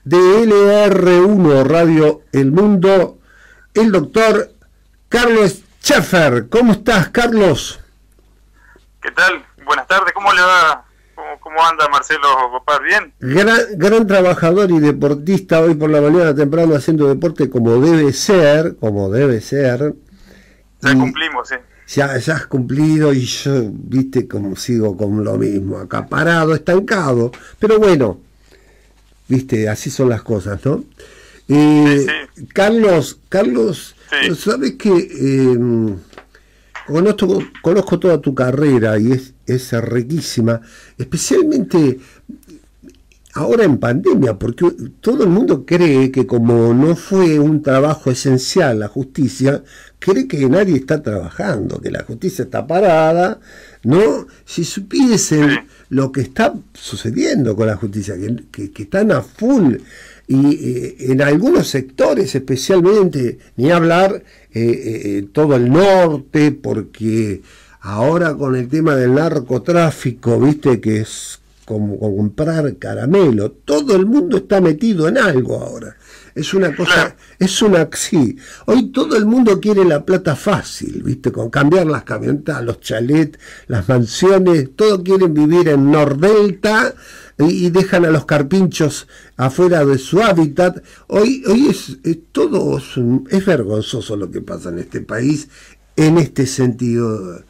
de LR1 Radio El Mundo, el doctor Carlos Schaeffer. ¿Cómo estás, Carlos? ¿Qué tal? Buenas tardes, ¿cómo le va? ¿Cómo anda Marcelo Gopar? ¿Bien? Gran trabajador y deportista, hoy por la mañana temprano haciendo deporte como debe ser. Ya cumplimos, sí. Ya has cumplido y yo, viste, como sigo con lo mismo, acaparado, estancado, pero bueno, viste, así son las cosas, ¿no? Sí. Carlos, sí. sabes que conozco toda tu carrera y es riquísima, especialmente ahora en pandemia, porque todo el mundo cree que como no fue un trabajo esencial la justicia, cree que nadie está trabajando, que la justicia está parada, ¿no? Si supiesen lo que está sucediendo con la justicia, que están a full, y en algunos sectores especialmente, ni hablar todo el norte, porque ahora con el tema del narcotráfico, viste que es como comprar caramelo, todo el mundo está metido en algo ahora, es una cosa, sí, hoy todo el mundo quiere la plata fácil, viste, con cambiar las camionetas, los chalets, las mansiones, todos quieren vivir en Nordelta y dejan a los carpinchos afuera de su hábitat. Hoy es vergonzoso lo que pasa en este país en este sentido.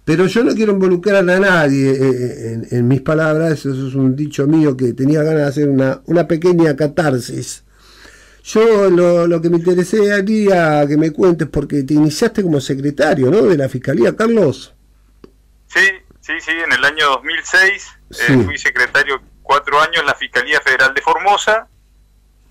Pero yo no quiero involucrar a nadie en mis palabras, eso es un dicho mío que tenía ganas de hacer una pequeña catarsis. Yo lo que me interesaría que me cuentes, porque te iniciaste como secretario, ¿no?, de la Fiscalía, Carlos. Sí, en el año 2006 fui secretario 4 años en la Fiscalía Federal de Formosa.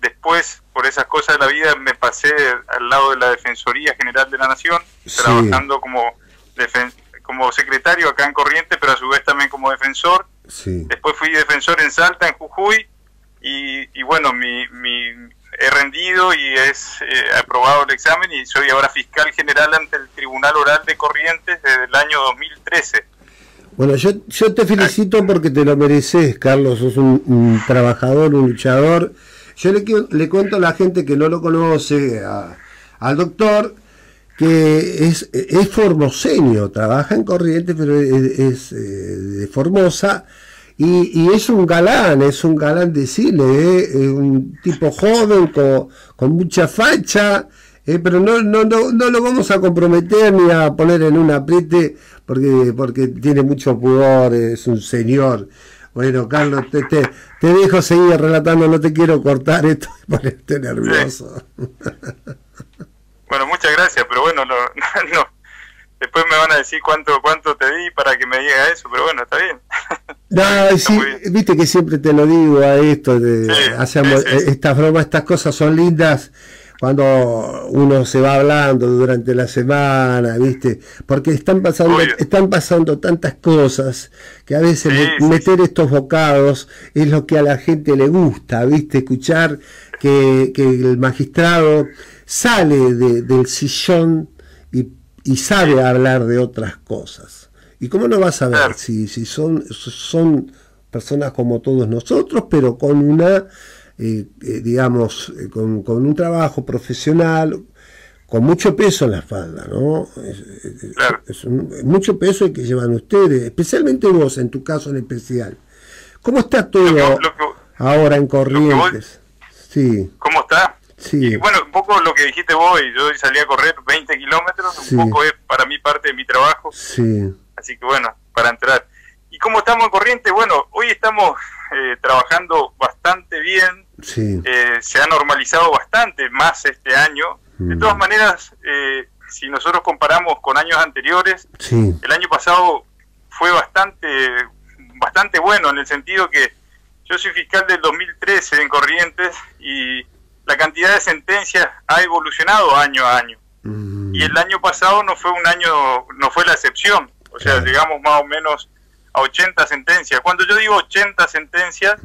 Después, por esas cosas de la vida, me pasé al lado de la Defensoría General de la Nación, trabajando como secretario acá en Corrientes, pero a su vez también como defensor. Después fui defensor en Salta, en Jujuy, y bueno, he rendido y aprobado el examen, y soy ahora fiscal general ante el Tribunal Oral de Corrientes desde el año 2013. Bueno, yo te felicito porque te lo mereces, Carlos, sos un trabajador, un luchador. Yo le cuento a la gente que no lo conoce, al doctor, que es formoseño, trabaja en Corrientes, pero es de Formosa, y es un galán de cine, es un tipo joven, con mucha facha, pero no lo vamos a comprometer ni a poner en un apriete, porque tiene mucho pudor, es un señor. Bueno, Carlos, te dejo seguir relatando, no te quiero cortar esto y ponerte nervioso. Bueno, muchas gracias, pero bueno, no, después me van a decir cuánto te di para que me diga eso, pero bueno, está bien. No, sí, viste que siempre te lo digo a esto, hacemos estas bromas, estas cosas son lindas cuando uno se va hablando durante la semana, viste, porque están pasando tantas cosas que a veces meter estos bocados es lo que a la gente le gusta, viste, escuchar que el magistrado sale del sillón y sabe hablar de otras cosas. ¿Y cómo no vas a ver si son personas como todos nosotros, pero con una digamos, con un trabajo profesional, con mucho peso en la espalda, ¿no? Mucho peso el que llevan ustedes, especialmente vos, en tu caso en especial. ¿Cómo está todo ahora en Corrientes? ¿Cómo está? Sí. Y bueno, un poco lo que dijiste vos, y yo salí a correr 20 kilómetros, un poco es para mí parte de mi trabajo. Así que bueno, para entrar. ¿Y cómo estamos en Corrientes? Bueno, hoy estamos trabajando bastante bien, se ha normalizado bastante más este año. De todas maneras, si nosotros comparamos con años anteriores, el año pasado fue bastante bueno, en el sentido que yo soy fiscal del 2013 en Corrientes y la cantidad de sentencias ha evolucionado año a año. Y el año pasado no fue la excepción, o sea, llegamos más o menos a 80 sentencias. Cuando yo digo 80 sentencias,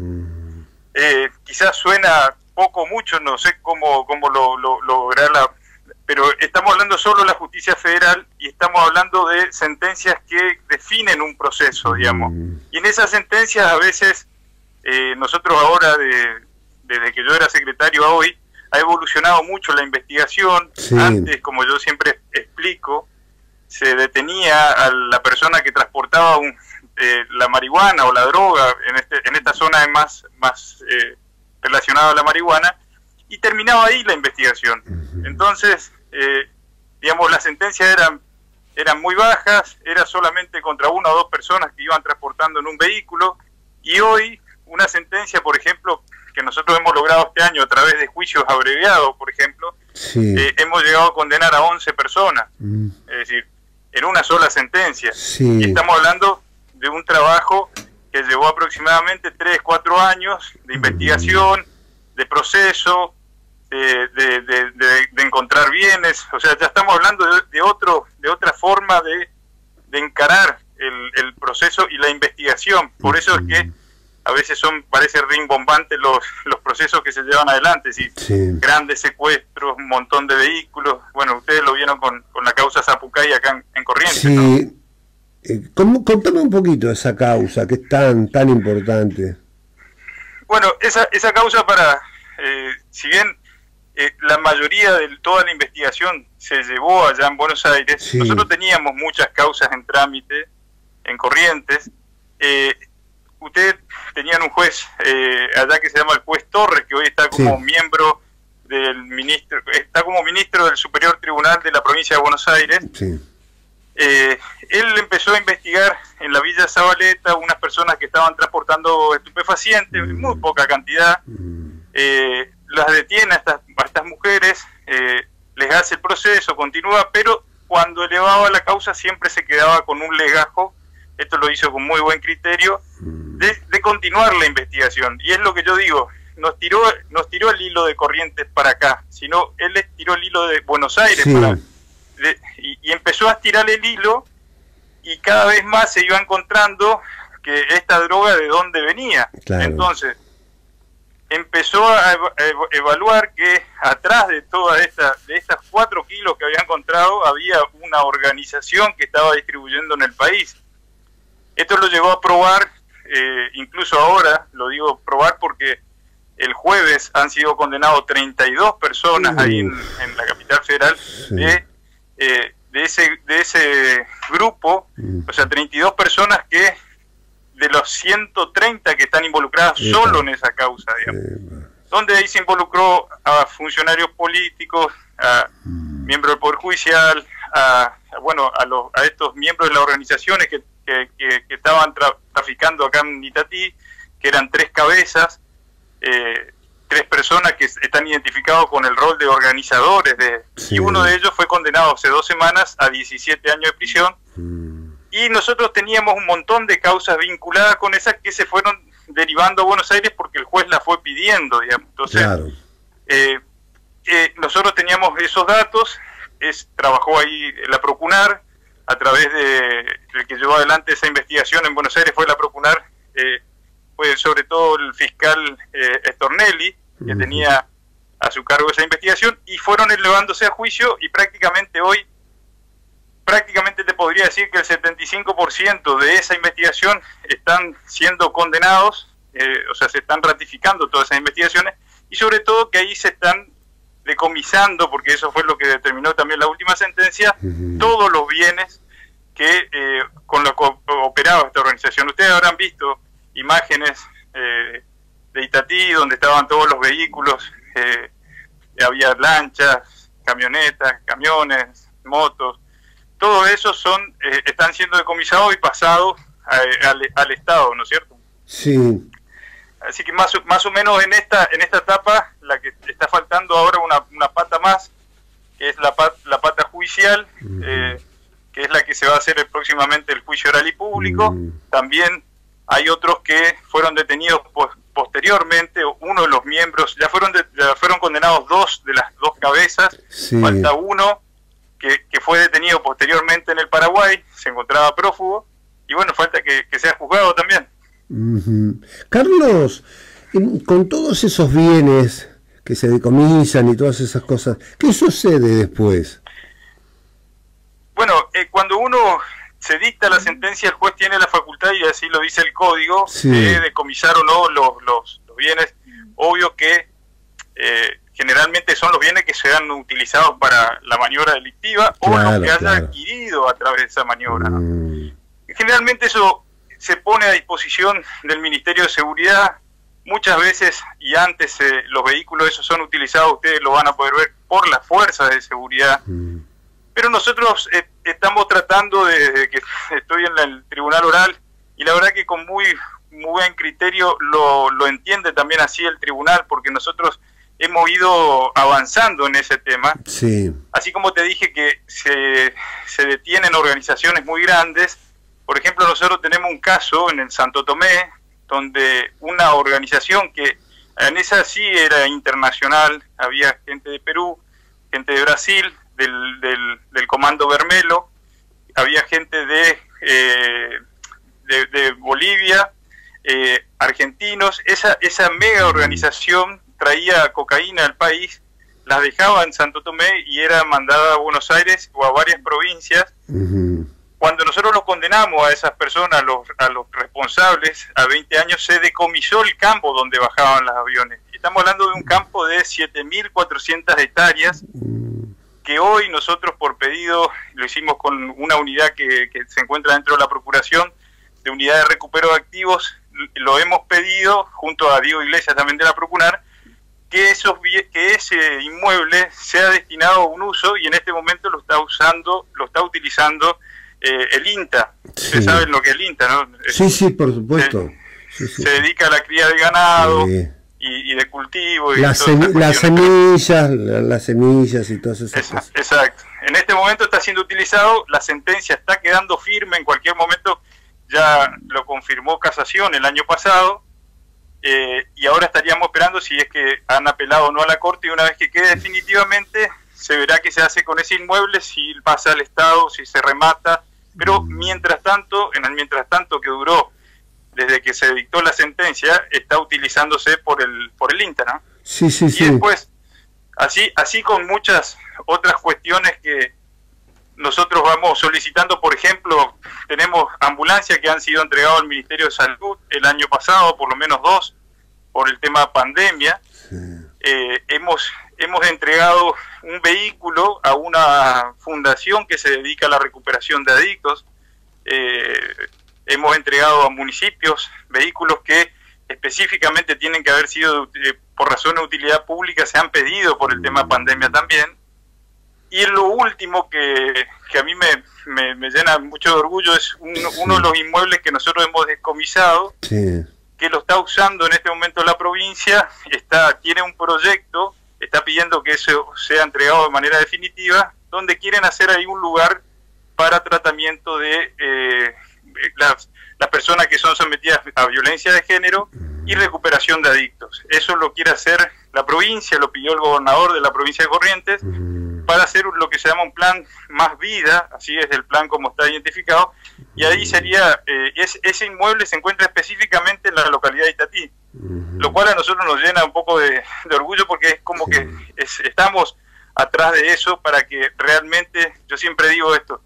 quizás suena poco, mucho, no sé cómo lograrla, pero estamos hablando solo de la justicia federal y estamos hablando de sentencias que definen un proceso, digamos. Y en esas sentencias a veces nosotros ahora de desde que yo era secretario a hoy, ha evolucionado mucho la investigación. Sí. Antes, como yo siempre explico, se detenía a la persona que transportaba la marihuana o la droga en esta zona más relacionada a la marihuana, y terminaba ahí la investigación. Entonces, digamos, las sentencias eran muy bajas, era solamente contra 1 o 2 personas que iban transportando en un vehículo, y hoy una sentencia, por ejemplo, que nosotros hemos logrado este año a través de juicios abreviados, por ejemplo, sí. Hemos llegado a condenar a 11 personas, es decir, en una sola sentencia. Sí. Y estamos hablando de un trabajo que llevó aproximadamente 3, 4 años de investigación, de proceso, de encontrar bienes. O sea, ya estamos hablando de otra forma de encarar el proceso y la investigación. Por eso es que a veces parece rimbombante los procesos que se llevan adelante, ¿sí? Sí. Grandes secuestros, un montón de vehículos. Bueno, ustedes lo vieron con la causa Zapucay acá en Corrientes, sí. ¿No? Contame un poquito de esa causa, que es tan importante. Bueno, esa causa si bien la mayoría de toda la investigación se llevó allá en Buenos Aires, sí. Nosotros teníamos muchas causas en trámite en Corrientes. Ustedes tenían un juez allá que se llama el juez Torres, que hoy está como sí. Miembro está como ministro del Superior Tribunal de la provincia de Buenos Aires. Sí. Él empezó a investigar en la Villa Zabaleta unas personas que estaban transportando estupefacientes, muy poca cantidad. Las detiene a estas mujeres, les hace el proceso, continúa, pero cuando elevaba la causa siempre se quedaba con un legajo. Esto lo hizo con muy buen criterio, de continuar la investigación. Y es lo que yo digo, nos tiró el hilo de Corrientes para acá, sino él les tiró el hilo de Buenos Aires sí. Y empezó a estirar el hilo, y cada vez más se iba encontrando que esta droga de dónde venía. Claro. Entonces empezó a evaluar que atrás de estas 4 kilos que había encontrado había una organización que estaba distribuyendo en el país. Esto lo llevó a probar, incluso ahora lo digo probar porque el jueves han sido condenados 32 personas ahí en la capital federal sí. de ese grupo, o sea, 32 personas que de los 130 que están involucradas solo en esa causa, digamos, donde ahí se involucró a funcionarios políticos, a miembros del Poder Judicial, a estos miembros de las organizaciones que estaban traficando acá en Itatí, que eran 3 cabezas, 3 personas que están identificados con el rol de organizadores, sí. Y uno de ellos fue condenado hace 2 semanas a 17 años de prisión, y nosotros teníamos un montón de causas vinculadas con esas que se fueron derivando a Buenos Aires porque el juez la fue pidiendo, digamos. Entonces, claro. Nosotros teníamos esos datos, trabajó ahí la Procunar, a través el que llevó adelante esa investigación en Buenos Aires fue la Procunar, fue sobre todo el fiscal Stornelli, que tenía a su cargo esa investigación, y fueron elevándose a juicio, y prácticamente hoy, te podría decir que el 75% de esa investigación están siendo condenados, o sea, se están ratificando todas esas investigaciones, y sobre todo que ahí se están decomisando, porque eso fue lo que determinó también la última sentencia, todos los bienes que con los que operaba esta organización. Ustedes habrán visto imágenes de Itatí, donde estaban todos los vehículos, había lanchas, camionetas, camiones, motos, todo eso están siendo decomisados y pasados al Estado, ¿no es cierto? Sí. Así que más o menos en esta etapa, la que está faltando ahora una pata más, que es la pata judicial, que es la que se va a hacer próximamente el juicio oral y público. También hay otros que fueron detenidos posteriormente, uno de los miembros, ya fueron condenados 2 de las 2 cabezas, sí. Falta uno que fue detenido posteriormente en el Paraguay, se encontraba prófugo, y bueno, falta que sea juzgado también. Carlos, con todos esos bienes que se decomisan y todas esas cosas, ¿qué sucede después? Bueno, cuando uno se dicta la sentencia, el juez tiene la facultad, y así lo dice el código, sí. De decomisar o no los bienes, obvio que generalmente son los bienes que sean utilizados para la maniobra delictiva, claro, o los que haya adquirido a través de esa maniobra, ¿no? Generalmente eso se pone a disposición del Ministerio de Seguridad. Muchas veces, y antes, los vehículos esos son utilizados, ustedes lo van a poder ver, por las fuerzas de seguridad. Pero nosotros estamos tratando, desde que estoy en el tribunal oral, y la verdad que con muy buen criterio lo entiende también así el tribunal, porque nosotros hemos ido avanzando en ese tema. Sí. Así como te dije que se detienen organizaciones muy grandes. Por ejemplo, nosotros tenemos un caso en el Santo Tomé, donde una organización que en esa sí era internacional, había gente de Perú, gente de Brasil, del Comando Vermelo, había gente de Bolivia, argentinos. Esa mega organización traía cocaína al país, la dejaba en Santo Tomé y era mandada a Buenos Aires o a varias provincias. Cuando nosotros los condenamos a esas personas, a los responsables, a 20 años, se decomisó el campo donde bajaban los aviones. Estamos hablando de un campo de 7.400 hectáreas, que hoy nosotros por pedido, lo hicimos con una unidad que se encuentra dentro de la Procuración, de unidad de recupero de activos, lo hemos pedido, junto a Diego Iglesias también de la Procurar, que ese inmueble sea destinado a un uso, y en este momento lo está utilizando el INTA. Sí. Ustedes saben lo que es el INTA, ¿no? Sí, por supuesto. Se dedica a la cría de ganado y de cultivo. Las semillas y todas esas cosas. Exacto. En este momento está siendo utilizado, la sentencia está quedando firme, en cualquier momento ya lo confirmó Casación el año pasado, y ahora estaríamos esperando si es que han apelado o no a la Corte, y una vez que quede definitivamente se verá qué se hace con ese inmueble, si pasa al Estado, si se remata. Pero mientras tanto, en el mientras tanto que duró desde que se dictó la sentencia, está utilizándose por el INTA, ¿no? Sí. Y después, así con muchas otras cuestiones que nosotros vamos solicitando. Por ejemplo, tenemos ambulancias que han sido entregadas al Ministerio de Salud el año pasado, por lo menos 2, por el tema pandemia. Sí. Hemos entregado un vehículo a una fundación que se dedica a la recuperación de adictos. Hemos entregado a municipios vehículos que específicamente tienen que haber sido por razones de utilidad pública, se han pedido por el tema pandemia también. Y lo último que a mí me llena mucho de orgullo es uno de los inmuebles que nosotros hemos descomisado, sí, que lo está usando en este momento la provincia, tiene un proyecto, está pidiendo que eso sea entregado de manera definitiva, donde quieren hacer ahí un lugar para tratamiento de las personas que son sometidas a violencia de género y recuperación de adictos. Eso lo quiere hacer la provincia, lo pidió el gobernador de la provincia de Corrientes, para hacer lo que se llama un plan Más Vida, así es el plan como está identificado, y ahí sería, ese inmueble se encuentra específicamente en la localidad de Itatí, lo cual a nosotros nos llena un poco de orgullo, porque es como que estamos atrás de eso para que realmente, yo siempre digo esto,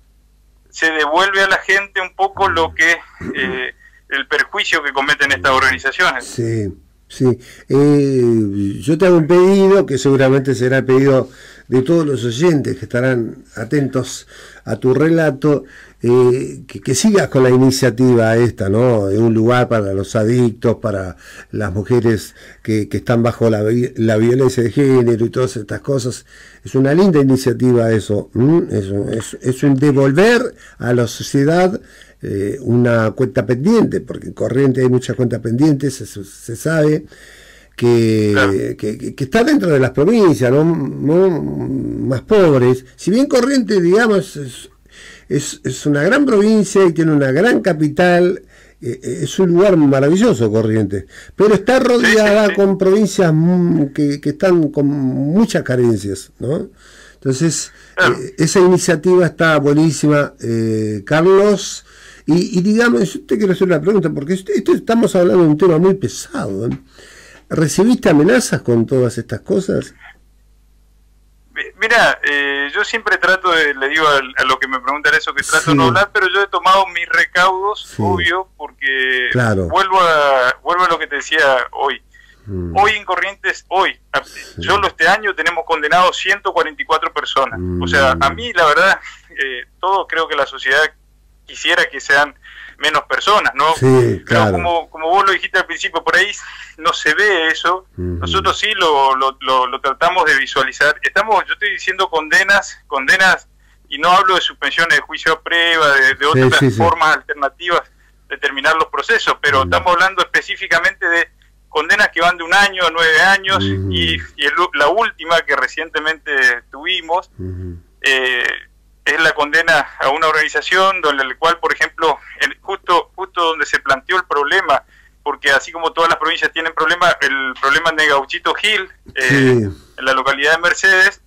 se devuelve a la gente un poco lo que el perjuicio que cometen estas organizaciones. Sí. Yo te hago un pedido, que seguramente será el pedido de todos los oyentes que estarán atentos a tu relato, que sigas con la iniciativa esta, ¿no? De un lugar para los adictos, para las mujeres que están bajo la violencia de género y todas estas cosas. Es una linda iniciativa eso. Es un devolver a la sociedad una cuenta pendiente, porque en Corrientes hay muchas cuentas pendientes, se sabe. Que está dentro de las provincias, ¿no? Más pobres. Si bien Corrientes, digamos, es una gran provincia y tiene una gran capital, es un lugar maravilloso Corrientes, pero está rodeada con provincias que están con muchas carencias, ¿no? Entonces, esa iniciativa está buenísima, Carlos, y digamos, yo te quiero hacer una pregunta, porque estamos hablando de un tema muy pesado, ¿eh? ¿Recibiste amenazas con todas estas cosas? Mira, yo siempre trato le digo a lo que me preguntan eso, que trato de no hablar, pero yo he tomado mis recaudos, obvio, porque vuelvo a lo que te decía hoy. Hoy en Corrientes, solo este año tenemos condenados 144 personas. O sea, a mí la verdad, todo creo que la sociedad quisiera que sean menos personas, ¿no? Sí, claro. Pero como vos lo dijiste al principio, por ahí no se ve eso. Nosotros sí lo tratamos de visualizar. Yo estoy diciendo condenas, y no hablo de suspensiones de juicio a prueba, de otras formas alternativas de terminar los procesos, pero estamos hablando específicamente de condenas que van de 1 año a 9 años, y la última que recientemente tuvimos, es la condena a una organización donde el cual, por ejemplo, justo donde se planteó el problema, porque así como todas las provincias tienen problema, el problema de Gauchito Gil, en la localidad de Mercedes,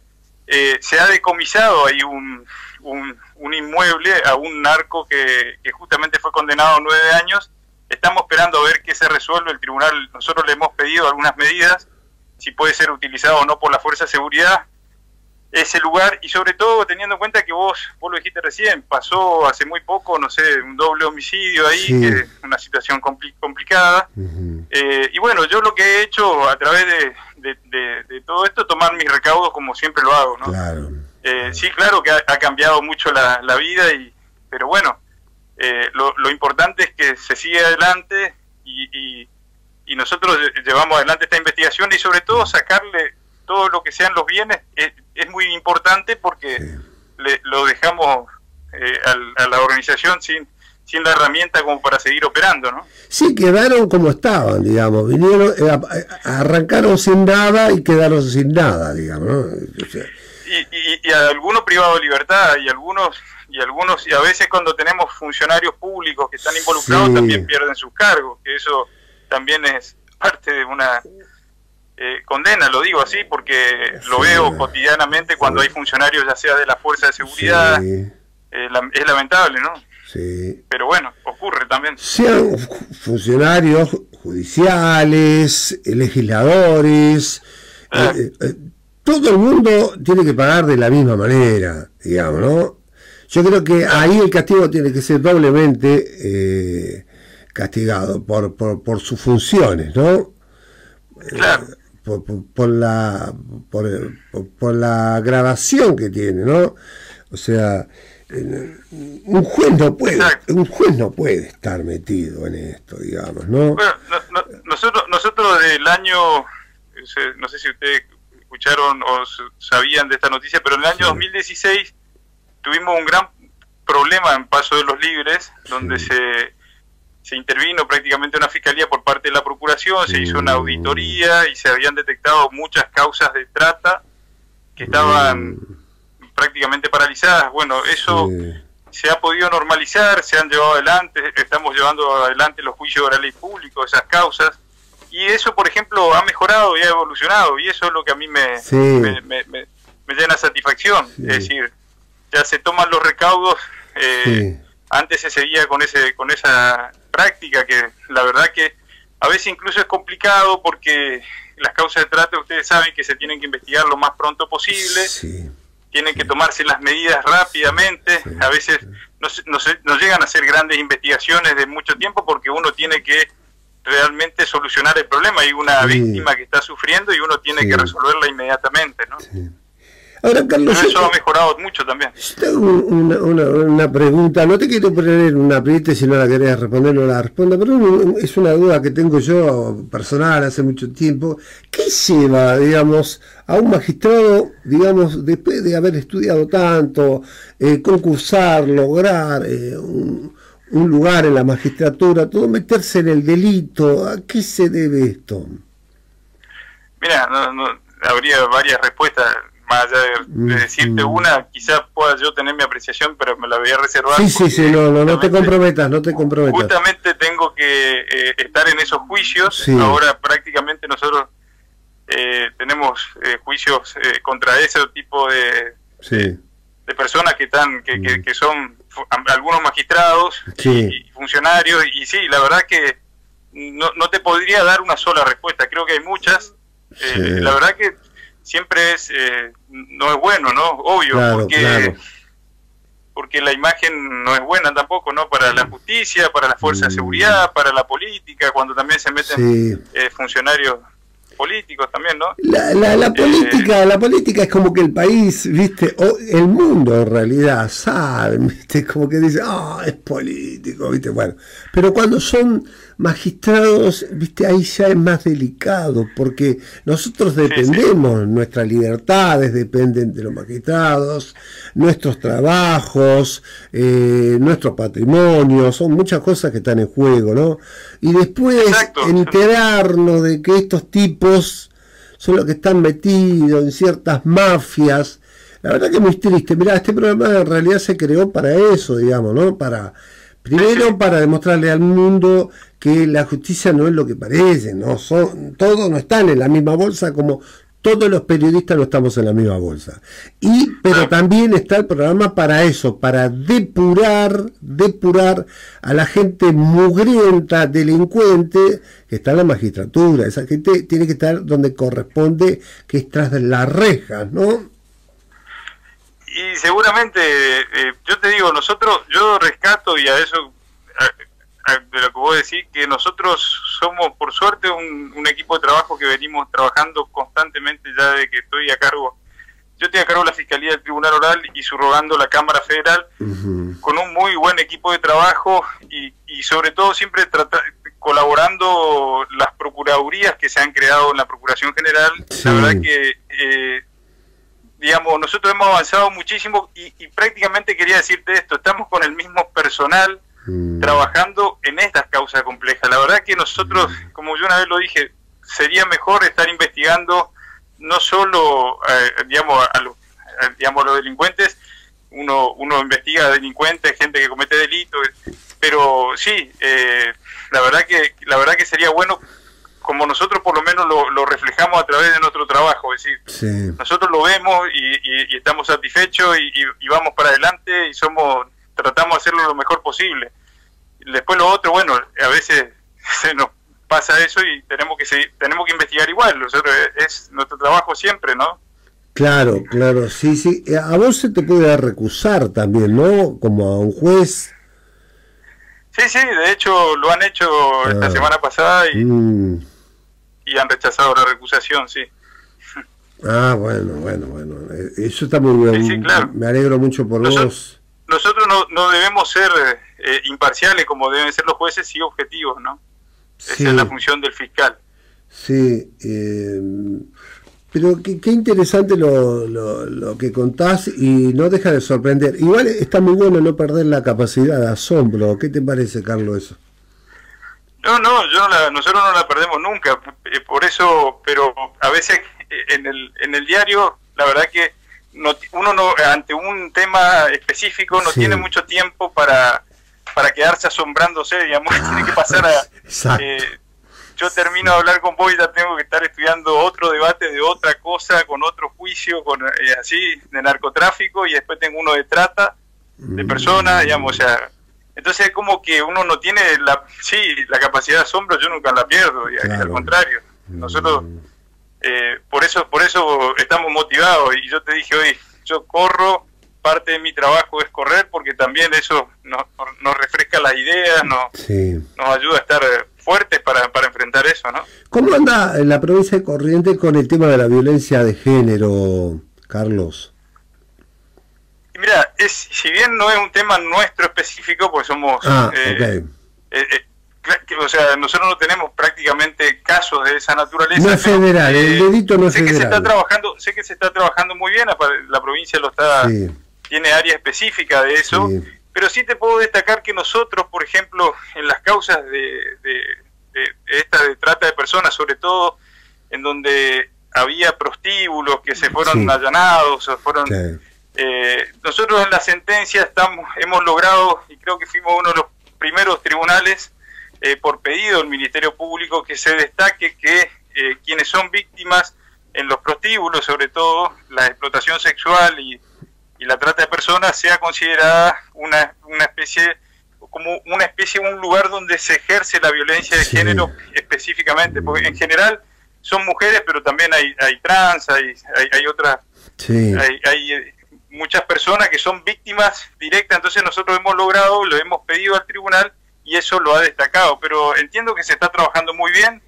se ha decomisado ahí un inmueble a un narco que justamente fue condenado a 9 años. Estamos esperando a ver qué se resuelve el tribunal. Nosotros le hemos pedido algunas medidas, si puede ser utilizado o no por la fuerza de seguridad ese lugar, y sobre todo teniendo en cuenta que vos lo dijiste recién, pasó hace muy poco, no sé, un doble homicidio ahí, que es una situación complicada. Y bueno, yo lo que he hecho a través de todo esto, tomar mis recaudos como siempre lo hago, ¿no? Claro. Sí, claro que ha cambiado mucho la vida, pero bueno, lo importante es que se sigue adelante, y nosotros llevamos adelante esta investigación, y sobre todo sacarle todo lo que sean los bienes es muy importante, porque lo dejamos a la organización sin la herramienta como para seguir operando, ¿no? Sí, quedaron como estaban, digamos, vinieron, arrancaron sin nada y quedaron sin nada, digamos, ¿no? O sea, y a algunos privados de libertad, y a veces cuando tenemos funcionarios públicos que están involucrados también pierden sus cargos, que eso también es parte de una condena, lo digo así porque lo veo cotidianamente cuando hay funcionarios, ya sea de la fuerza de seguridad. Es lamentable, ¿no? Sí. Pero bueno, ocurre también. Sean funcionarios judiciales, legisladores, todo el mundo tiene que pagar de la misma manera, digamos, ¿no? Yo creo que ahí el castigo tiene que ser doblemente castigado por sus funciones, ¿no? Claro. Por la gradación que tiene, ¿no? O sea, un juez no puede estar metido en esto, digamos, ¿no? Bueno, nosotros del año, no sé si ustedes escucharon o sabían de esta noticia, pero en el año 2016 tuvimos un gran problema en Paso de los Libres, donde se intervino prácticamente una fiscalía por parte de la procuración, se hizo una auditoría y se habían detectado muchas causas de trata que estaban prácticamente paralizadas. Bueno, eso se ha podido normalizar, se han llevado adelante, estamos llevando adelante los juicios orales públicos, esas causas, y eso, por ejemplo, ha mejorado y ha evolucionado, y eso es lo que a mí me llena satisfacción. Es decir, ya se toman los recaudos. Antes se seguía con esa práctica que la verdad que a veces incluso es complicado, porque las causas de trata, ustedes saben que se tienen que investigar lo más pronto posible, tienen que tomarse las medidas rápidamente, a veces no llegan a hacer grandes investigaciones de mucho tiempo, porque uno tiene que realmente solucionar el problema. Hay una víctima que está sufriendo y uno tiene que resolverla inmediatamente, ¿no? Ahora, Carlos, eso ha mejorado mucho también. Tengo una pregunta, no te quiero poner un aprieto, si no la querés responder no la responda, pero es una duda que tengo yo personal hace mucho tiempo. ¿Qué lleva, digamos, a un magistrado, digamos, después de haber estudiado tanto, concursar, lograr un lugar en la magistratura, todo meterse en el delito? ¿A qué se debe esto? Mira, habría varias respuestas. Más allá de decirte una, quizás pueda yo tener mi apreciación, pero me la voy a reservar. No te comprometas, Justamente tengo que estar en esos juicios. Ahora prácticamente nosotros tenemos juicios contra ese tipo de personas que son algunos magistrados y funcionarios, y sí, la verdad que no te podría dar una sola respuesta, creo que hay muchas. La verdad que siempre no es bueno, ¿no? Obvio, porque la imagen no es buena tampoco, ¿no? Para la justicia, para la fuerza de seguridad, para la política, cuando también se meten funcionarios políticos también, ¿no? La política es como que el país, ¿viste? O el mundo en realidad, ¿saben? ¿Viste? Como que dice, es político, ¿viste? Bueno, pero cuando son magistrados, ¿viste? Ahí ya es más delicado, porque nosotros dependemos, nuestras libertades dependen de los magistrados, nuestros trabajos, nuestro patrimonio, son muchas cosas que están en juego, ¿no? Y después enterarnos de que estos tipos son los que están metidos en ciertas mafias, la verdad que es muy triste. Mirá, este programa en realidad se creó para eso, digamos, ¿no? Primero para demostrarle al mundo que la justicia no es lo que parece, ¿no? Todos no están en la misma bolsa, como todos los periodistas no estamos en la misma bolsa. Pero también está el programa para eso, para depurar a la gente mugrienta, delincuente, que está en la magistratura. Esa gente tiene que estar donde corresponde, que es tras de las rejas, ¿no? Y seguramente, yo te digo, yo rescato, y a eso, de lo que vos decís, que nosotros somos, por suerte, un equipo de trabajo que venimos trabajando constantemente ya de que estoy a cargo. Yo estoy a cargo de la Fiscalía del Tribunal Oral y subrogando la Cámara Federal, con un muy buen equipo de trabajo y sobre todo siempre colaborando las procuradurías que se han creado en la Procuración General. La verdad que... digamos, nosotros hemos avanzado muchísimo y prácticamente quería decirte esto, estamos con el mismo personal trabajando en estas causas complejas. La verdad que nosotros, como yo una vez lo dije, sería mejor estar investigando no solo, digamos, a los delincuentes, uno investiga a delincuentes, gente que comete delitos, pero sí, la verdad que sería bueno, como nosotros por lo menos lo reflejamos a través de nuestro trabajo, es decir, nosotros lo vemos y estamos satisfechos y vamos para adelante y tratamos de hacerlo lo mejor posible. Después lo otro, bueno, a veces se nos pasa eso y tenemos que investigar igual, nosotros es nuestro trabajo siempre, ¿no? Claro, sí. A vos se te puede recusar también, ¿no? Como a un juez. Sí, de hecho lo han hecho esta semana pasada y han rechazado la recusación, sí. Bueno. Eso está muy bien. Sí, claro. Me alegro mucho por vos. Nosotros no debemos ser imparciales como deben ser los jueces y objetivos, ¿no? Esa es la función del fiscal. Sí, pero qué interesante lo que contás y no deja de sorprender. Igual está muy bueno no perder la capacidad de asombro. ¿Qué te parece, Carlos, eso? Nosotros no la perdemos nunca, por eso, pero a veces en el diario, la verdad que uno no, ante un tema específico no tiene mucho tiempo para quedarse asombrándose, digamos, tiene que pasar yo termino de hablar con vos y ya tengo que estar estudiando otro debate de otra cosa, con otro juicio, así, de narcotráfico, y después tengo uno de trata de personas, digamos, o sea, entonces es como que uno no tiene la capacidad de asombro, yo nunca la pierdo, y al contrario, nosotros por eso estamos motivados, y yo te dije hoy, yo corro, parte de mi trabajo es correr, porque también eso nos refresca las ideas, nos ayuda a estar fuertes para enfrentar eso, ¿no? ¿Cómo anda en la provincia de Corrientes con el tema de la violencia de género, Carlos? Y mira, si bien no es un tema nuestro específico, pues somos... o sea, nosotros no tenemos prácticamente casos de esa naturaleza. No es federal, el delito no es federal. Sé que se está trabajando muy bien, la provincia tiene área específica de eso, pero sí te puedo destacar que nosotros, por ejemplo, en las causas de trata de personas, sobre todo en donde había prostíbulos que se fueron allanados, nosotros en la sentencia hemos logrado, y creo que fuimos uno de los primeros tribunales, por pedido del Ministerio Público, que se destaque que quienes son víctimas en los prostíbulos, sobre todo la explotación sexual y la trata de personas, sea considerada una especie, un lugar donde se ejerce la violencia de género específicamente, porque en general son mujeres, pero también hay trans, hay otras, hay muchas personas que son víctimas directas. Entonces nosotros hemos logrado, lo hemos pedido al tribunal y eso lo ha destacado, pero entiendo que se está trabajando muy bien.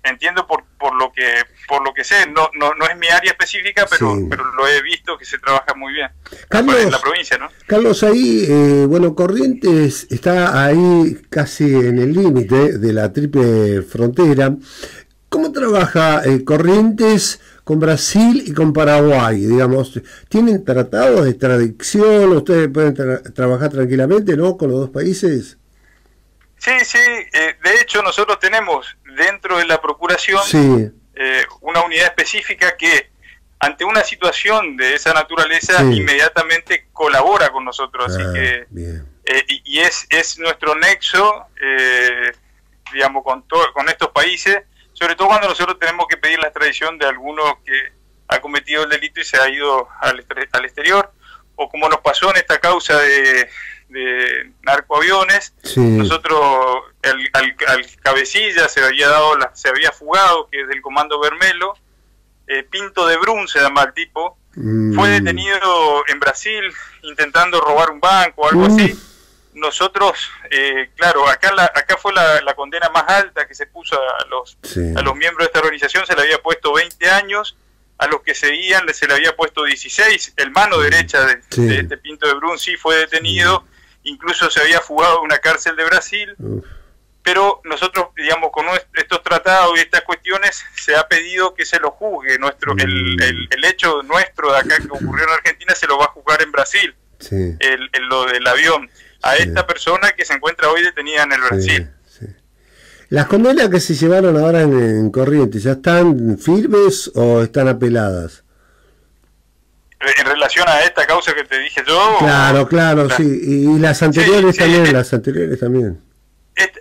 entiendo por lo que sé, no es mi área específica, pero lo he visto que se trabaja muy bien. Carlos, en la provincia, ¿no? Carlos, ahí, bueno, Corrientes está ahí casi en el límite de la triple frontera. ¿Cómo trabaja Corrientes con Brasil y con Paraguay? Digamos, ¿tienen tratados de extradición? ¿Ustedes pueden trabajar tranquilamente, no, con los dos países? Sí, de hecho nosotros tenemos dentro de la Procuración una unidad específica que ante una situación de esa naturaleza inmediatamente colabora con nosotros, así que y es nuestro nexo, digamos, con estos países, sobre todo cuando nosotros tenemos que pedir la extradición de alguno que ha cometido el delito y se ha ido al exterior, o como nos pasó en esta causa de narcoaviones, nosotros al cabecilla se había fugado, que es del Comando Bermelo, Pinto de Brun se llama el tipo, fue detenido en Brasil intentando robar un banco o algo así. Nosotros, claro, acá fue la condena más alta que se puso a los miembros de esta organización, se le había puesto 20 años, a los que seguían se le había puesto 16, el mano derecha de este Pinto de Brun sí fue detenido, incluso se había fugado de una cárcel de Brasil, pero nosotros, digamos, con estos tratados y estas cuestiones, se ha pedido que se lo juzgue, el hecho nuestro de acá que ocurrió en Argentina se lo va a juzgar en Brasil, lo del avión, a esta persona que se encuentra hoy detenida en el Brasil. ¿Las condenas que se llevaron ahora en Corrientes ya están firmes o están apeladas? En relación a esta causa que te dije yo. Claro, sí. Y las anteriores también,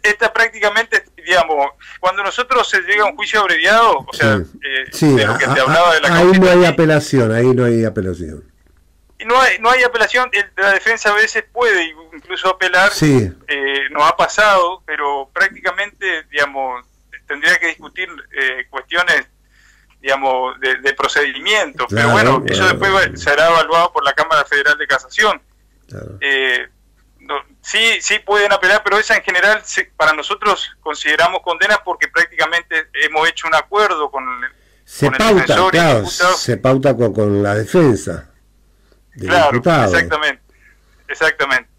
Esta prácticamente, digamos, cuando nosotros se llega a un juicio abreviado, o sea, de lo que te hablaba de la ahí no hay apelación, No hay apelación, la defensa a veces puede incluso apelar, nos ha pasado, pero prácticamente, digamos, tendría que discutir cuestiones, digamos, de procedimiento, pero bueno, eso después será evaluado por la Cámara Federal de Casación. Sí pueden apelar, pero esa en general para nosotros consideramos condenas porque prácticamente hemos hecho un acuerdo con el defensor y el imputado. Se pauta con la defensa. Claro, exactamente.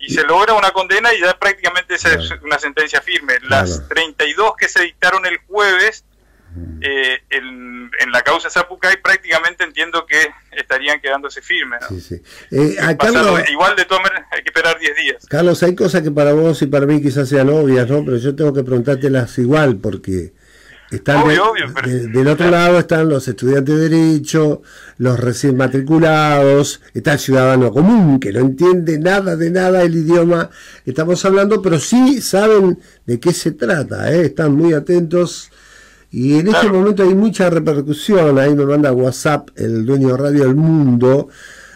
Y se logra una condena y ya prácticamente esa es una sentencia firme. Las 32 que se dictaron el jueves en la causa Zapucay prácticamente entiendo que estarían quedándose firmes, ¿no? Carlos, igual de todas maneras hay que esperar 10 días. Carlos, hay cosas que para vos y para mí quizás sean obvias, ¿no? Pero yo tengo que preguntártelas igual porque están del otro lado están los estudiantes de Derecho, los recién matriculados, está el ciudadano común que no entiende nada el idioma estamos hablando, pero sí saben de qué se trata, están muy atentos y en este momento hay mucha repercusión. Ahí me manda WhatsApp el dueño de Radio El Mundo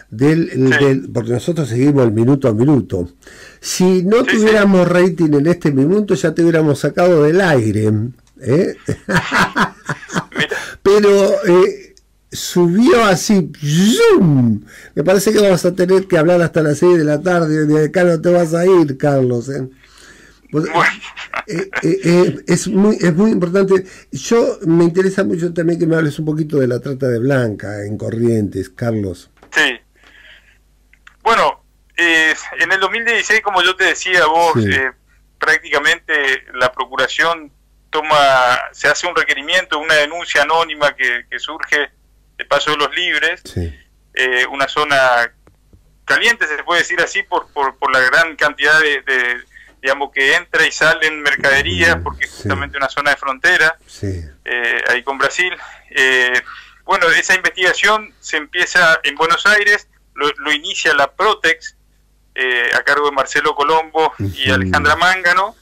porque nosotros seguimos el minuto a minuto. Si no tuviéramos rating en este minuto ya te hubiéramos sacado del aire. Pero subió así, ¡zoom! Me parece que vamos a tener que hablar hasta las 6 de la tarde. De acá no te vas a ir, Carlos. Es muy importante. Me interesa mucho también que me hables un poquito de la trata de blanca en Corrientes, Carlos. Sí. Bueno, en el 2016, como yo te decía vos, prácticamente la Procuración se hace un requerimiento, una denuncia anónima que surge de Paso de los Libres, una zona caliente, se puede decir así, por la gran cantidad de digamos, que entra y sale en mercadería, porque es justamente una zona de frontera, ahí con Brasil. Bueno, esa investigación se empieza en Buenos Aires, lo inicia la Protex, a cargo de Marcelo Colombo y Alejandra Mángano.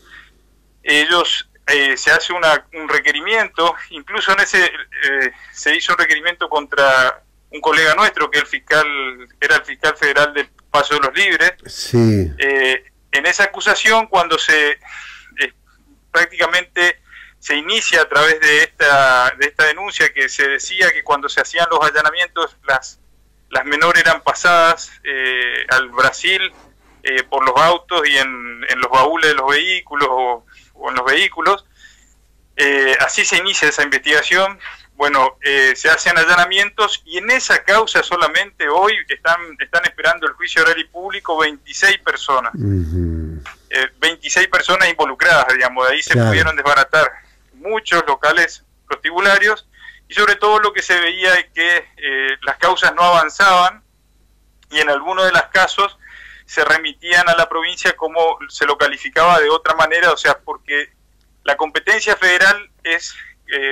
Ellos se hace un requerimiento, incluso en ese se hizo un requerimiento contra un colega nuestro que era el fiscal federal de Paso de los Libres. En esa acusación, cuando prácticamente se inicia a través de esta denuncia, que se decía que cuando se hacían los allanamientos las menores eran pasadas al Brasil por los autos y en los baúles de los vehículos o en los vehículos. Así se inicia esa investigación. Bueno, se hacen allanamientos y en esa causa solamente hoy están esperando el juicio oral y público 26 personas. 26 personas involucradas, digamos. De ahí se pudieron desbaratar muchos locales prostibularios y sobre todo lo que se veía es que las causas no avanzaban y en algunos de los casos se remitían a la provincia como se lo calificaba de otra manera, o sea, porque la competencia federal es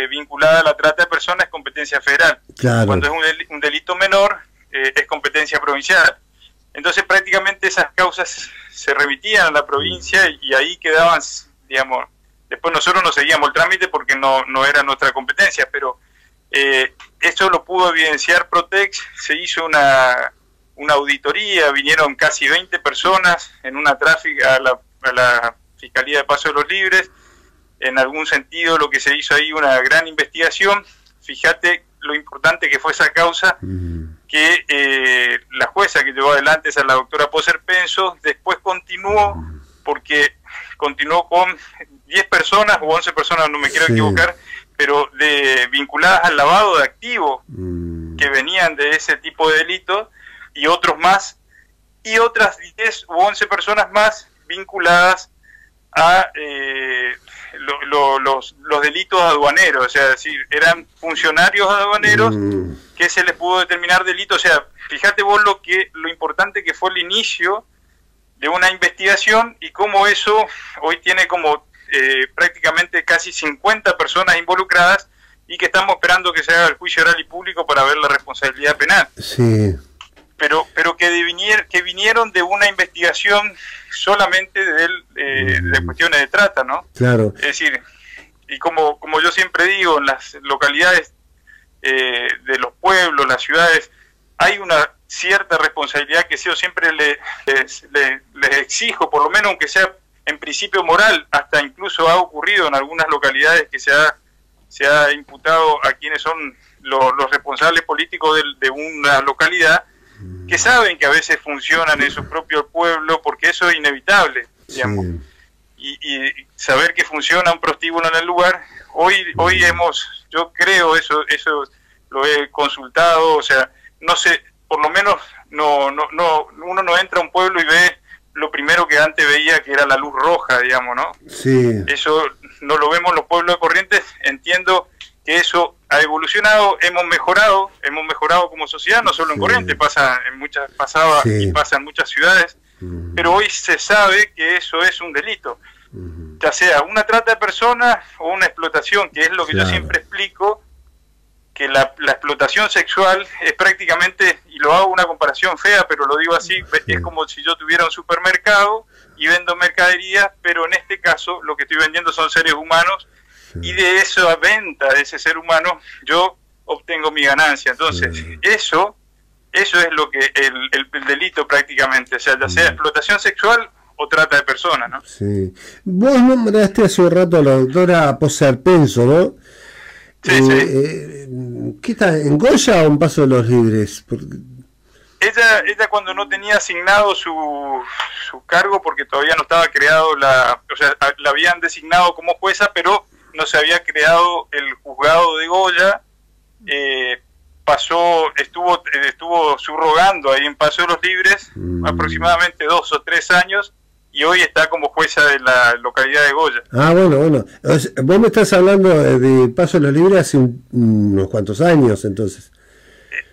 vinculada a la trata de personas, es competencia federal. Claro. Cuando es un delito menor, es competencia provincial. Entonces prácticamente esas causas se remitían a la provincia y ahí quedaban, digamos, después nosotros no seguíamos el trámite porque no era nuestra competencia, pero eso lo pudo evidenciar Protex. Se hizo una auditoría, vinieron casi 20 personas en una tráfica a la Fiscalía de Paso de los Libres. En algún sentido lo que se hizo ahí, una gran investigación. Fíjate lo importante que fue esa causa, que la jueza que llevó adelante es la doctora Poser Penso, después continuó, porque continuó con 10 personas o 11 personas, no me quiero equivocar, pero vinculadas al lavado de activos que venían de ese tipo de delitos, y otros más, y otras 10 u 11 personas más vinculadas a los delitos aduaneros, o sea, decir, eran funcionarios aduaneros que se les pudo determinar delito. O sea, fíjate vos lo importante que fue el inicio de una investigación y cómo eso hoy tiene como prácticamente casi 50 personas involucradas y que estamos esperando que se haga el juicio oral y público para ver la responsabilidad penal. Sí. Pero que vinieron de una investigación solamente de cuestiones de trata, ¿no? Claro. Es decir, y como yo siempre digo, en las localidades de los pueblos, las ciudades, hay una cierta responsabilidad que yo siempre les exijo, por lo menos aunque sea en principio moral, hasta incluso ha ocurrido en algunas localidades que se ha imputado a quienes son los responsables políticos de una localidad, que saben que a veces funcionan en su propio pueblo, porque eso es inevitable, digamos. Sí. Y saber que funciona un prostíbulo en el lugar, hoy yo creo, eso lo he consultado, o sea, no sé, por lo menos uno no entra a un pueblo y ve lo primero que antes veía, que era la luz roja, digamos, ¿no? Sí. Eso no lo vemos en los pueblos de Corrientes. Entiendo que eso ha evolucionado, hemos mejorado como sociedad, no solo en Corrientes, pasaba y pasa en muchas ciudades, pero hoy se sabe que eso es un delito, ya sea una trata de personas o una explotación, que es lo que yo siempre explico, que la explotación sexual es prácticamente, y lo hago una comparación fea, pero lo digo así, es como si yo tuviera un supermercado y vendo mercadería, pero en este caso lo que estoy vendiendo son seres humanos, y de esa venta de ese ser humano yo obtengo mi ganancia. Entonces eso es lo que el delito prácticamente, o sea, ya sea explotación sexual o trata de personas, ¿no? Sí. Vos nombraste hace un rato a la doctora Poser Penso, ¿no? Sí. ¿Qué está, en Goya o en Paso de los Libres? Ella cuando no tenía asignado su cargo, porque todavía no estaba creado o sea, la habían designado como jueza, pero no se había creado el juzgado de Goya, estuvo subrogando ahí en Paso de los Libres aproximadamente 2 o 3 años, y hoy está como jueza de la localidad de Goya. Ah, bueno. O sea, vos me estás hablando de Paso de los Libres hace unos cuantos años, entonces.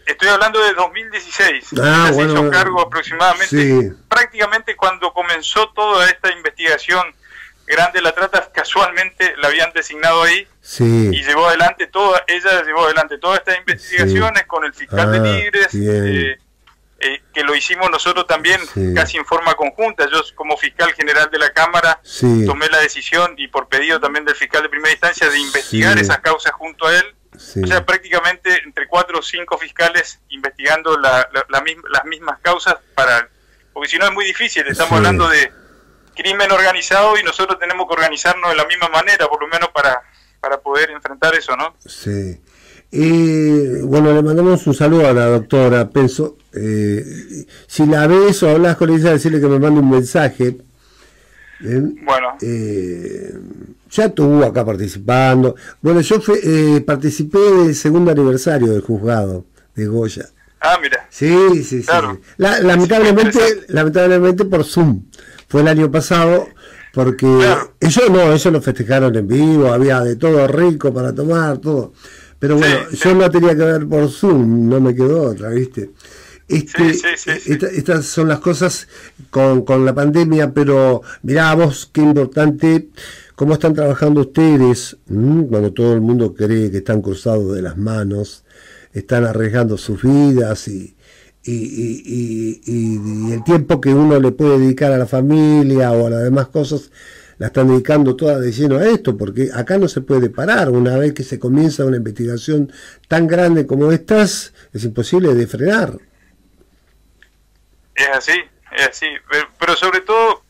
Estoy hablando de 2016. Ah, bueno. Se hizo cargo aproximadamente, prácticamente cuando comenzó toda esta investigación grande de la trata, casualmente la habían designado ahí, y ella llevó adelante todas estas investigaciones con el fiscal de Libres, que lo hicimos nosotros también casi en forma conjunta. Yo como fiscal general de la Cámara tomé la decisión, y por pedido también del fiscal de primera instancia, de investigar esas causas junto a él. O sea, prácticamente entre 4 o 5 fiscales investigando las mismas causas, porque si no es muy difícil. Estamos hablando de crimen organizado y nosotros tenemos que organizarnos de la misma manera, por lo menos para poder enfrentar eso, ¿no? Sí. Bueno, le mandamos un saludo a la doctora Penso. Si la ves o hablas con ella, decirle que me mande un mensaje. Bueno. ya estuvo acá participando. Bueno, yo participé del segundo aniversario del juzgado de Goya. Ah, mira. Sí, sí, claro. Sí. Lamentablemente por Zoom. Fue el año pasado, porque claro. ellos lo festejaron en vivo, había de todo rico para tomar, todo. Pero bueno, yo no tenía que ver por Zoom, no me quedó otra, ¿viste? Estas son las cosas con la pandemia, pero mirá vos qué importante cómo están trabajando ustedes, cuando todo el mundo cree que están cruzados de las manos, están arriesgando sus vidas y el tiempo que uno le puede dedicar a la familia o a las demás cosas, la están dedicando toda de lleno a esto, porque acá no se puede parar. Una vez que se comienza una investigación tan grande como estas, es imposible de frenar. Es así, pero sobre todo,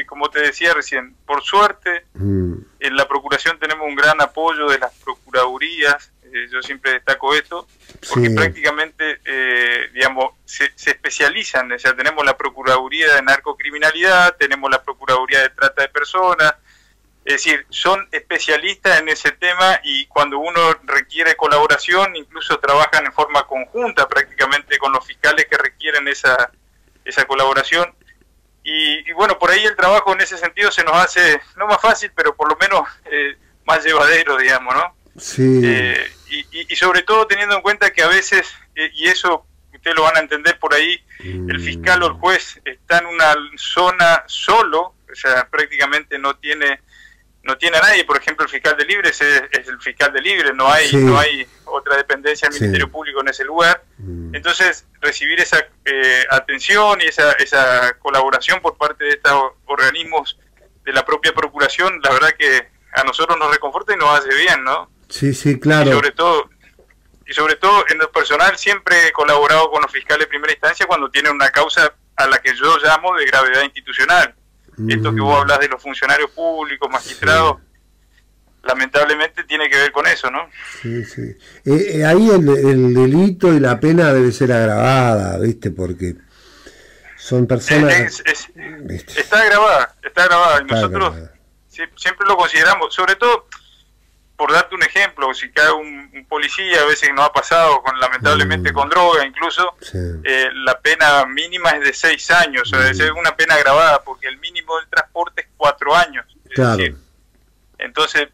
como te decía recién, por suerte, en la Procuración tenemos un gran apoyo de las Procuradurías. Yo siempre destaco esto, porque prácticamente, digamos, se especializan. O sea, tenemos la Procuraduría de Narcocriminalidad, tenemos la Procuraduría de Trata de Personas, es decir, son especialistas en ese tema, y cuando uno requiere colaboración, incluso trabajan en forma conjunta prácticamente con los fiscales que requieren esa colaboración. Y bueno, por ahí el trabajo en ese sentido se nos hace, no más fácil, pero por lo menos más llevadero, digamos, ¿no? Sí. Y sobre todo teniendo en cuenta que a veces, y eso ustedes lo van a entender por ahí, el fiscal o el juez está en una zona solo, o sea, prácticamente no tiene a nadie. Por ejemplo, el fiscal de Libres es el fiscal de Libres, no hay otra dependencia del Ministerio Público en ese lugar. Entonces, recibir esa atención y esa colaboración por parte de estos organismos de la propia Procuración, la verdad que a nosotros nos reconforta y nos hace bien, ¿no? Sí, sí, claro. Y sobre todo en lo personal siempre he colaborado con los fiscales de primera instancia cuando tienen una causa a la que yo llamo de gravedad institucional. Esto que vos hablas de los funcionarios públicos, magistrados, lamentablemente tiene que ver con eso, ¿no? Sí, sí. Ahí el delito y la pena debe ser agravada, ¿viste? Porque son personas... Está agravada. Y nosotros siempre lo consideramos, sobre todo, por darte un ejemplo, si cae un policía, a veces nos ha pasado, lamentablemente con droga incluso, la pena mínima es de 6 años, o sea, es una pena agravada, porque el mínimo del transporte es 4 años. Claro. Decir, entonces,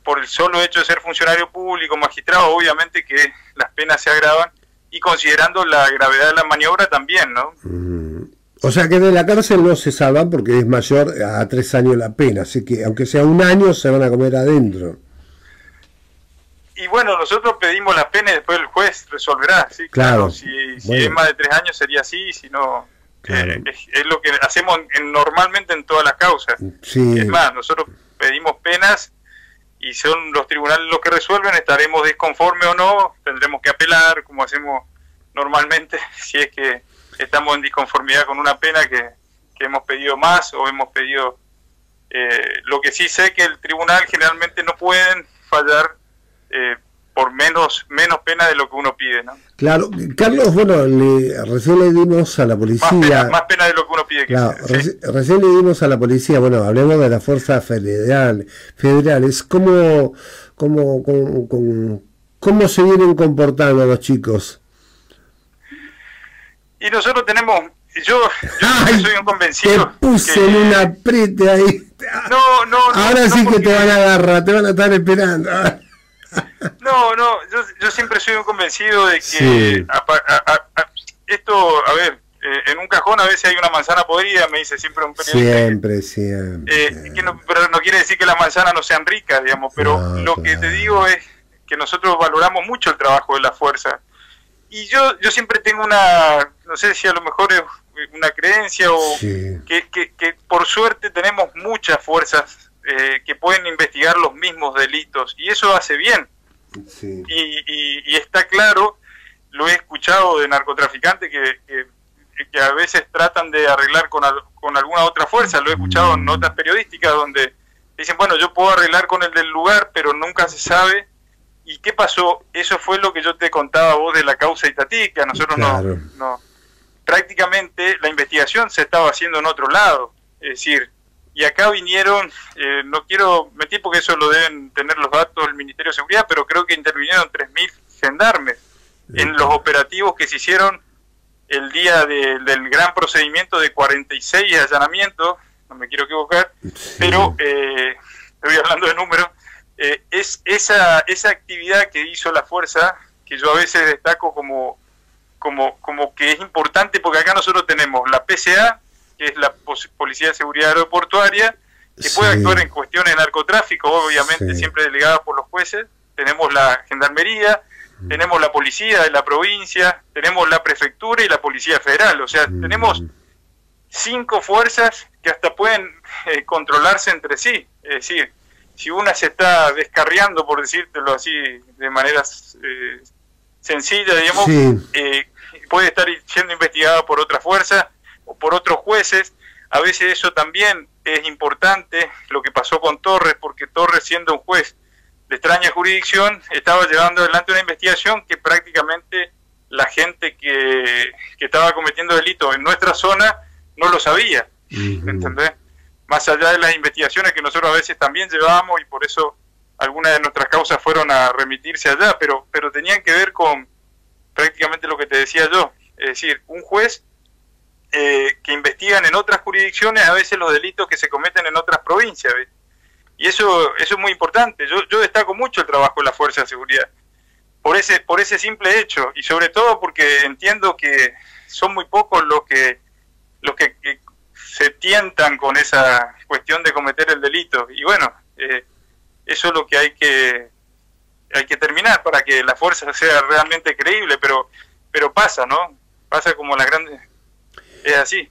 por el solo hecho de ser funcionario público, magistrado, obviamente que las penas se agravan, y considerando la gravedad de la maniobra también, ¿no? O sea que de la cárcel no se salvan porque es mayor a 3 años la pena, así que aunque sea 1 año se van a comer adentro. Y bueno, nosotros pedimos la pena y después el juez resolverá, ¿sí? Claro. Si es más de 3 años sería así, si no... Claro. Es lo que hacemos normalmente en todas las causas. Sí. Es más, nosotros pedimos penas y son los tribunales los que resuelven. Estaremos disconformes o no, tendremos que apelar, como hacemos normalmente, si es que estamos en disconformidad con una pena que hemos pedido más o hemos pedido... lo que sí sé que el tribunal generalmente no pueden fallar por menos pena de lo que uno pide, ¿no? Claro, Carlos, bueno, recién le dimos a la policía... Más pena de lo que uno pide. Claro, recién le dimos a la policía, bueno, hablemos de las fuerzas federales, ¿cómo se vienen comportando los chicos? Y nosotros tenemos... Yo soy un convencido. Te puse en un apriete ahí. No. Ahora sí que te van a agarrar, te van a estar esperando. Yo siempre soy un convencido de que esto, a ver, en un cajón a veces hay una manzana podrida, me dice siempre un periodista. Siempre. Pero no quiere decir que las manzanas no sean ricas, digamos, pero lo que te digo es que nosotros valoramos mucho el trabajo de la fuerza. Y yo siempre tengo no sé si a lo mejor es una creencia o que por suerte tenemos muchas fuerzas que pueden investigar los mismos delitos, y eso hace bien. Y está claro, lo he escuchado de narcotraficantes que a veces tratan de arreglar con alguna otra fuerza, lo he escuchado en notas periodísticas donde dicen, bueno, yo puedo arreglar con el del lugar, pero nunca se sabe. ¿Y qué pasó? Eso fue lo que yo te contaba a vos de la causa Itatí, que a nosotros prácticamente la investigación se estaba haciendo en otro lado. Es decir, y acá vinieron, no quiero mentir porque eso lo deben tener los datos del Ministerio de Seguridad, pero creo que intervinieron 3.000 gendarmes en los operativos que se hicieron el día del gran procedimiento de 46 allanamientos, no me quiero equivocar, pero estoy hablando de números, es esa actividad que hizo la fuerza, que yo a veces destaco como que es importante, porque acá nosotros tenemos la PCA, que es la Policía de Seguridad Aeroportuaria, que puede actuar en cuestiones de narcotráfico, obviamente siempre delegada por los jueces, tenemos la Gendarmería, tenemos la Policía de la provincia, tenemos la Prefectura y la Policía Federal, o sea, tenemos 5 fuerzas que hasta pueden controlarse entre sí, es decir, si una se está descarriando, por decírtelo así, de manera sencilla, digamos, puede estar siendo investigada por otra fuerza o por otros jueces. A veces eso también es importante, lo que pasó con Torres, porque Torres, siendo un juez de extraña jurisdicción, estaba llevando adelante una investigación que prácticamente la gente que estaba cometiendo delitos en nuestra zona no lo sabía, ¿entendés? Más allá de las investigaciones que nosotros a veces también llevábamos, y por eso algunas de nuestras causas fueron a remitirse allá, pero tenían que ver con prácticamente lo que te decía yo, es decir, un juez que investigan en otras jurisdicciones a veces los delitos que se cometen en otras provincias, ¿ves? Y eso es muy importante. Yo destaco mucho el trabajo de la Fuerza de Seguridad por ese simple hecho, y sobre todo porque entiendo que son muy pocos los que se tientan con esa cuestión de cometer el delito, y bueno, eso es lo que hay que terminar para que la fuerza sea realmente creíble, pero pasa, ¿no? Pasa como las grandes, es así.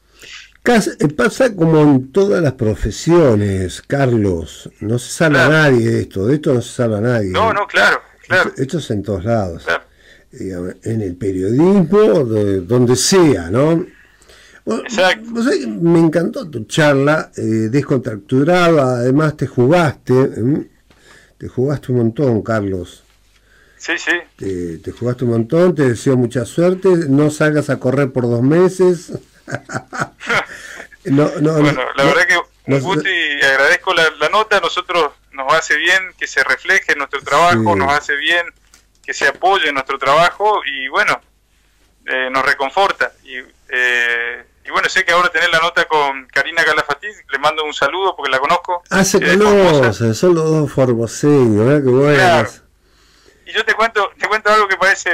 Pasa como en todas las profesiones, Carlos, no se salva nadie de esto no se salva nadie. No, claro. Esto es en todos lados, digamos, en el periodismo, donde sea, ¿no? Exacto. Me encantó tu charla, descontracturada, además te jugaste un montón, Carlos. Sí. Te jugaste un montón, te deseo mucha suerte, no salgas a correr por 2 meses. Bueno, la verdad que un gusto, y agradezco la nota. A nosotros nos hace bien que se refleje nuestro trabajo, nos hace bien que se apoye nuestro trabajo, y bueno, nos reconforta. Y bueno, sé que ahora tenés la nota con Karina Calafati, le mando un saludo porque la conozco. Se conocen, son los dos formoseños, ¿verdad? Que bueno. Claro. Y yo te cuento algo que parece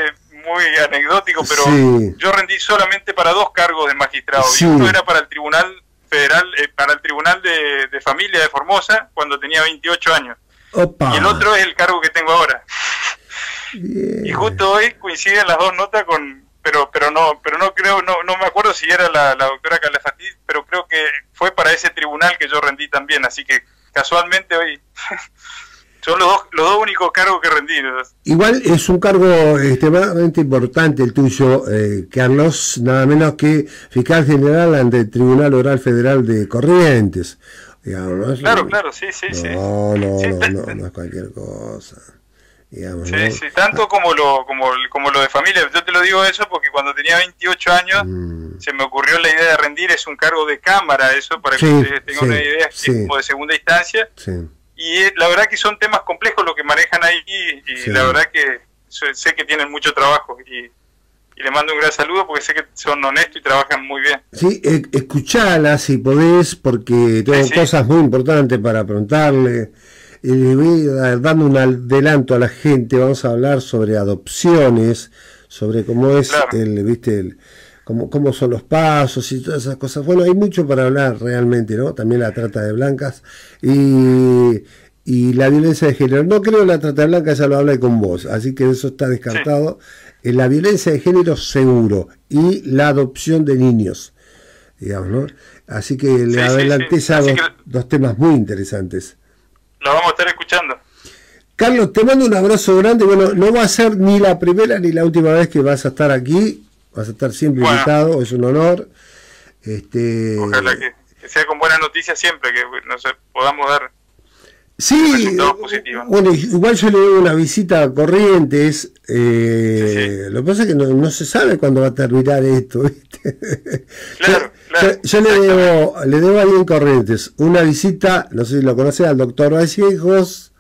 muy anecdótico, pero yo rendí solamente para 2 cargos de magistrado, y uno era para el Tribunal Federal, para el Tribunal de Familia de Formosa, cuando tenía 28 años. Opa. Y el otro es el cargo que tengo ahora. Bien. Y justo hoy coinciden las 2 notas pero no creo, no me acuerdo si era la doctora Calafati, pero creo que fue para ese tribunal que yo rendí también, así que casualmente hoy son los dos únicos cargos que rendí. Igual es un cargo extremadamente importante el tuyo, Carlos, nada menos que fiscal general ante el Tribunal Oral Federal de Corrientes, digamos, ¿no? Claro, sí. No es cualquier cosa. Digamos, sí, ¿no? sí, tanto como lo de familia. Yo te lo digo eso porque cuando tenía 28 años se me ocurrió la idea de rendir. Es un cargo de cámara, eso, para que ustedes tengan una idea, es como de segunda instancia. Y la verdad que son temas complejos lo que manejan ahí, y la verdad que sé que tienen mucho trabajo, y le mando un gran saludo porque sé que son honestos y trabajan muy bien. Sí, escuchala si podés, porque tengo cosas muy importantes para preguntarle. Le voy dando un adelanto a la gente. Vamos a hablar sobre adopciones, sobre cómo es cómo son los pasos y todas esas cosas. Bueno, hay mucho para hablar realmente, ¿no? También la trata de blancas y la violencia de género. No creo la trata de blancas, ya lo hablé con vos, así que eso está descartado. La violencia de género seguro, y la adopción de niños, digamos, ¿no? Así que le adelanté dos temas muy interesantes. Lo vamos a estar escuchando. Carlos, te mando un abrazo grande. Bueno, no va a ser ni la primera ni la última vez que vas a estar aquí. Vas a estar siempre invitado, es un honor. Ojalá que sea con buenas noticias siempre, que podamos dar Sí, bueno, igual yo le doy una visita a Corrientes, lo que pasa es que no se sabe cuándo va a terminar esto, ¿viste? Yo le debo ahí en Corrientes una visita, no sé si lo conoces, al doctor Vallejos,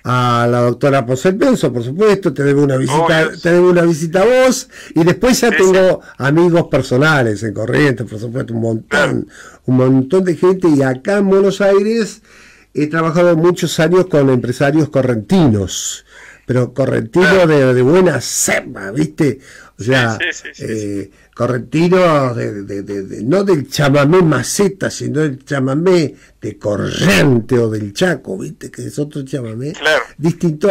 a la doctora Poselpenso, por supuesto, te debo una visita a vos, y después ya tengo amigos personales en Corrientes, por supuesto, un montón de gente, y acá en Buenos Aires he trabajado muchos años con empresarios correntinos, pero correntinos de buena cepa, ¿viste? O sea, correntinos no del chamamé maceta, sino del chamamé de Corriente o del Chaco, ¿viste? Que es otro chamamé, distinto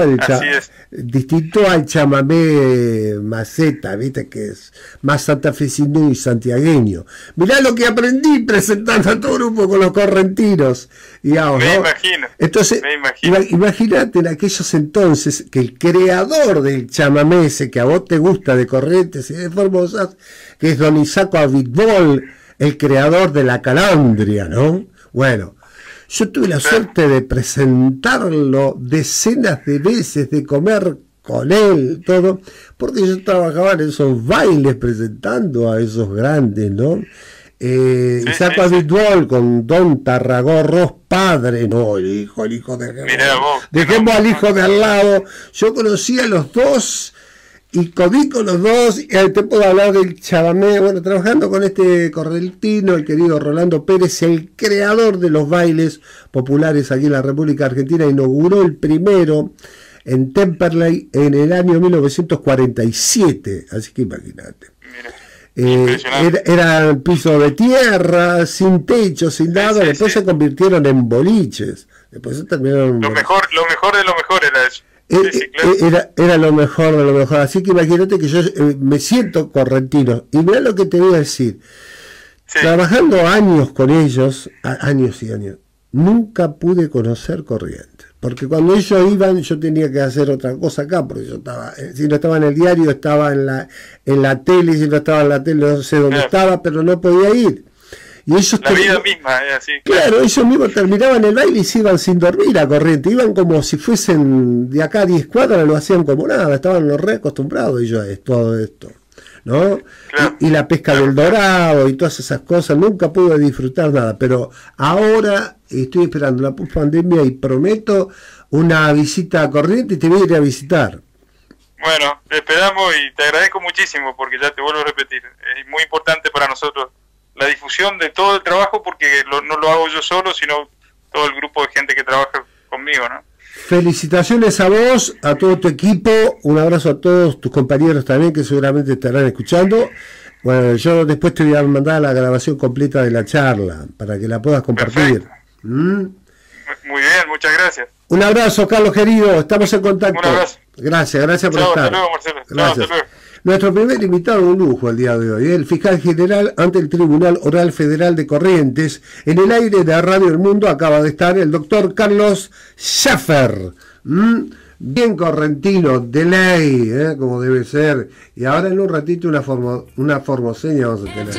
al chamamé maceta, ¿viste? Que es más santafesino y santiagueño. Mirá lo que aprendí presentando a todo grupo con los correntinos, digamos, ¿no? Imagino. Entonces, imagínate en aquellos entonces que el creador del chamamé ese que a vos te gusta de Corrientes y de Formosa, que es don Isaco Abitbol, el creador de la calandria, ¿no? Bueno, yo tuve la suerte de presentarlo decenas de veces, de comer con él, todo, porque yo trabajaba en esos bailes presentando a esos grandes, ¿no? Isaco Abitbol con don Tarragorros padre, no, el hijo de... Dejemos al hijo de al lado. Yo conocí a los dos y comí con los dos, y te puedo hablar del chamamé, bueno, trabajando con este correntino, el querido Rolando Pérez, el creador de los bailes populares aquí en la República Argentina, inauguró el primero en Temperley en el año 1947, así que imagínate. Era piso de tierra, sin techo, sin nada, después se convirtieron en boliches, después se terminaron... Lo mejor de lo mejor era eso. Era lo mejor de lo mejor, así que imagínate que yo me siento correntino, y mira lo que te voy a decir, trabajando años con ellos, años y años, nunca pude conocer Corrientes, porque cuando ellos iban yo tenía que hacer otra cosa acá, porque yo estaba, si no estaba en el diario, estaba en la tele, si no estaba en la tele no sé dónde estaba, pero no podía ir. Y ellos la vida misma es así. Claro, ellos mismos terminaban el baile y se iban sin dormir a Corrientes, iban como si fuesen de acá a 10 cuadras, lo hacían como nada, estaban re acostumbrados ellos a todo esto, ¿no? Y la pesca del dorado y todas esas cosas, nunca pude disfrutar nada, pero ahora estoy esperando la post-pandemia y prometo una visita a Corrientes y te voy a ir a visitar. Bueno, te esperamos y te agradezco muchísimo, porque ya te vuelvo a repetir, es muy importante para nosotros la difusión de todo el trabajo, porque no lo hago yo solo, sino todo el grupo de gente que trabaja conmigo, ¿no? Felicitaciones a vos, a todo tu equipo, un abrazo a todos tus compañeros también que seguramente estarán escuchando. Bueno, yo después te voy a mandar la grabación completa de la charla para que la puedas compartir. Muy bien, muchas gracias. Un abrazo, Carlos querido, estamos en contacto. Un abrazo. Gracias por estar. Hasta luego, Marcelo. Gracias. Hasta luego. Nuestro primer invitado, un lujo el día de hoy, el fiscal general ante el Tribunal Oral Federal de Corrientes. En el aire de Radio El Mundo acaba de estar el doctor Carlos Schaffer, bien correntino, de ley, como debe ser. Y ahora en un ratito una formoseña vamos a tener.